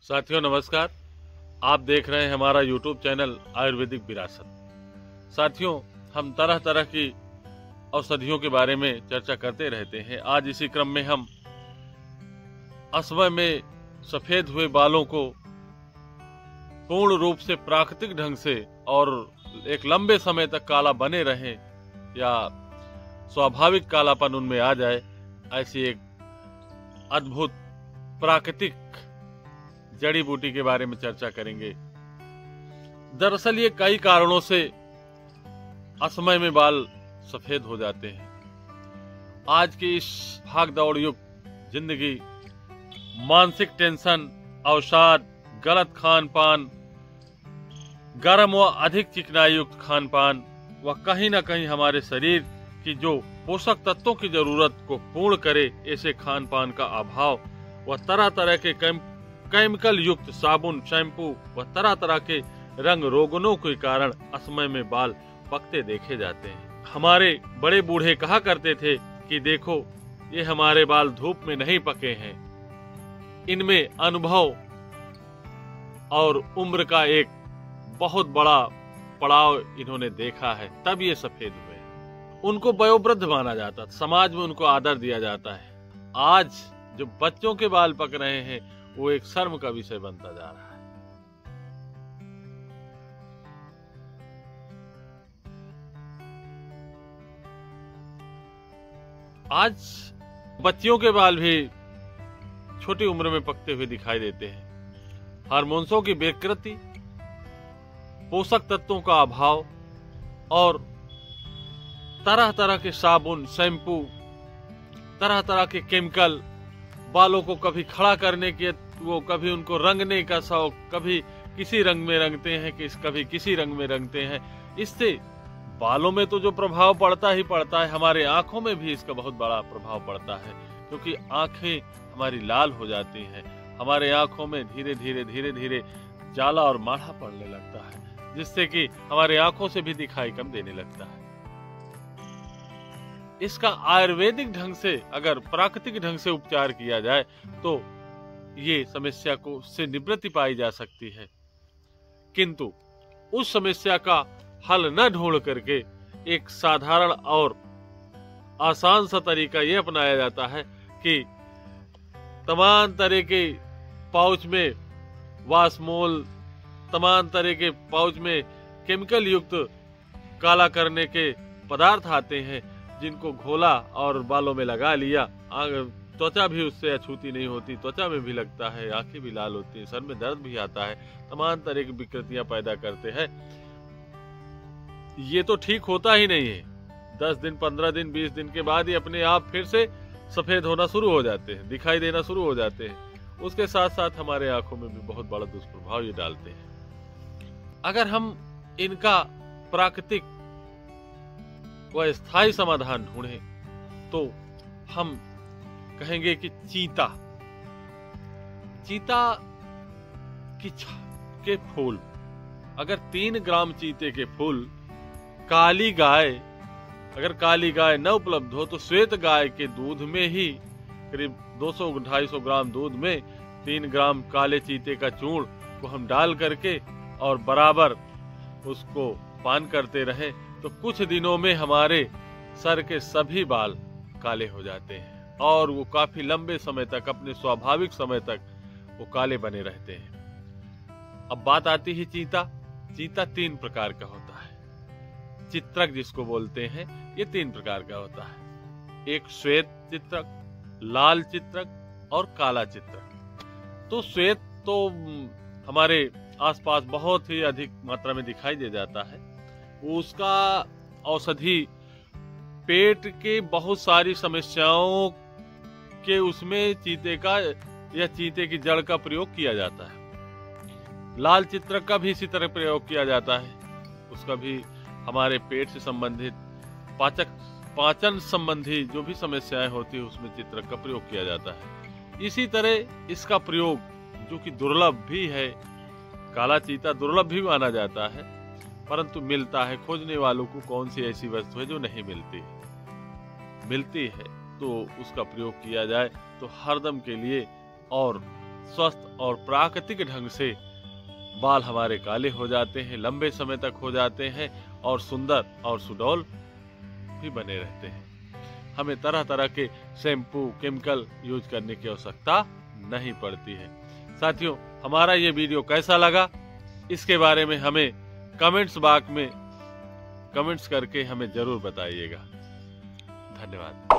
साथियों नमस्कार। आप देख रहे हैं हमारा YouTube चैनल आयुर्वेदिक विरासत। साथियों, हम तरह तरह की औषधियों के बारे में चर्चा करते रहते हैं। आज इसी क्रम में हम असमय में सफेद हुए बालों को पूर्ण रूप से प्राकृतिक ढंग से और एक लंबे समय तक काला बने रहें या स्वाभाविक कालापन उनमें आ जाए, ऐसी एक अद्भुत प्राकृतिक जड़ी बूटी के बारे में चर्चा करेंगे। दरअसल ये कई कारणों से असमय में बाल सफेद हो जाते हैं। आज की इस भाग दौड़ युक्त जिंदगी, मानसिक टेंशन, अवसाद, गलत खान पान, गर्म व अधिक चिकनाई युक्त खान पान व कहीं न कहीं हमारे शरीर की जो पोषक तत्वों की जरूरत को पूर्ण करे, ऐसे खान पान का अभाव व तरह तरह के केमिकल युक्त साबुन, शैम्पू व तरह तरह के रंग रोगनों के कारण असमय में बाल पकते देखे जाते हैं। हमारे बड़े बूढ़े कहा करते थे कि देखो, ये हमारे बाल धूप में नहीं पके हैं, इनमें अनुभव और उम्र का एक बहुत बड़ा पड़ाव इन्होंने देखा है, तब ये सफेद हुए। उनको वयोवृद्ध माना जाता, समाज में उनको आदर दिया जाता है। आज जो बच्चों के बाल पक रहे हैं वो एक शर्म का विषय बनता जा रहा है। आज बच्चियों के बाल भी छोटी उम्र में पकते हुए दिखाई देते हैं। हार्मोन्सों की विकृति, पोषक तत्वों का अभाव और तरह तरह के साबुन, शैम्पू, तरह तरह के केमिकल, बालों को कभी खड़ा करने के, वो कभी उनको रंगने का शौक, कभी किसी रंग में रंगते हैं, कभी किसी रंग में रंगते हैं। इससे बालों में तो जो प्रभाव पड़ता ही पड़ता है, हमारे आंखों में भी इसका बहुत बड़ा प्रभाव पड़ता है, क्योंकि आंखें हमारी लाल हो जाती हैं। हमारे आंखों में धीरे धीरे धीरे धीरे जाला और माढ़ा पड़ने लगता है, जिससे कि हमारे आंखों से भी दिखाई कम देने लगता है। इसका आयुर्वेदिक ढंग से, अगर प्राकृतिक ढंग से उपचार किया जाए तो ये समस्या को से निवृत्ति पाई जा सकती है। किंतु उस समस्या का हल न ढूंढ करके एक साधारण और आसान सा तरीका ये अपनाया जाता है कि तमाम तरह के पाउच में वासमोल, तमाम तरह के पाउच में केमिकल युक्त काला करने के पदार्थ आते हैं, जिनको घोला और बालों में लगा लिया। त्वचा भी उससे अछूती नहीं होती, त्वचा में भी लगता है, आंखें भी लाल होती हैं, सर में दर्द भी आता है, तमाम तरह की विकृतियां पैदा करते हैं। ये तो ठीक होता ही नहीं है। 10 दिन, 15 दिन, 20 दिन के बाद ही अपने आप फिर से सफेद होना शुरू हो जाते हैं, दिखाई देना शुरू हो जाते हैं। उसके साथ साथ हमारे आंखों में भी बहुत बड़ा दुष्प्रभाव ये डालते हैं। अगर हम इनका प्राकृतिक व स्थायी समाधान ढूंढें तो हम कहेंगे कि चीता के फूल, अगर 3 ग्राम चीते के फूल काली गाय न उपलब्ध हो तो श्वेत गाय के दूध में ही, करीब 200-250 ग्राम दूध में 3 ग्राम काले चीते का चूर्ण को हम डाल करके और बराबर उसको पान करते रहें तो कुछ दिनों में हमारे सर के सभी बाल काले हो जाते हैं और वो काफी लंबे समय तक, अपने स्वाभाविक समय तक वो काले बने रहते हैं। अब बात आती है चीता 3 प्रकार का होता है। चित्रक जिसको बोलते हैं, ये 3 प्रकार का होता है। एक श्वेत चित्रक, लाल चित्रक और काला चित्रक। तो श्वेत तो हमारे आसपास बहुत ही अधिक मात्रा में दिखाई दे जाता है। उसका औषधि पेट के बहुत सारी समस्याओं के, उसमें चीते का या चीते की जड़ का प्रयोग किया जाता है। लाल चित्रक का भी इसी तरह प्रयोग किया जाता है। उसका भी हमारे पेट से संबंधित, पाचन संबंधी जो भी समस्याएं होती है, उसमें चित्रक का प्रयोग किया जाता है। इसी तरह इसका प्रयोग, जो कि दुर्लभ भी है, काला चीता दुर्लभ भी माना जाता है, परंतु मिलता है। खोजने वालों को कौन सी ऐसी वस्तु है जो नहीं मिलती है तो उसका प्रयोग किया जाए तो हरदम के लिए और स्वस्थ और प्राकृतिक ढंग से बाल हमारे काले हो जाते हैं, लंबे समय तक हो जाते हैं और सुंदर और सुडौल भी बने रहते हैं। हमें तरह तरह के शैम्पू, केमिकल यूज करने की आवश्यकता नहीं पड़ती है। साथियों, हमारा ये वीडियो कैसा लगा इसके बारे में हमें कमेंट्स बॉक्स में कमेंट्स करके हमें जरूर बताइएगा। धन्यवाद।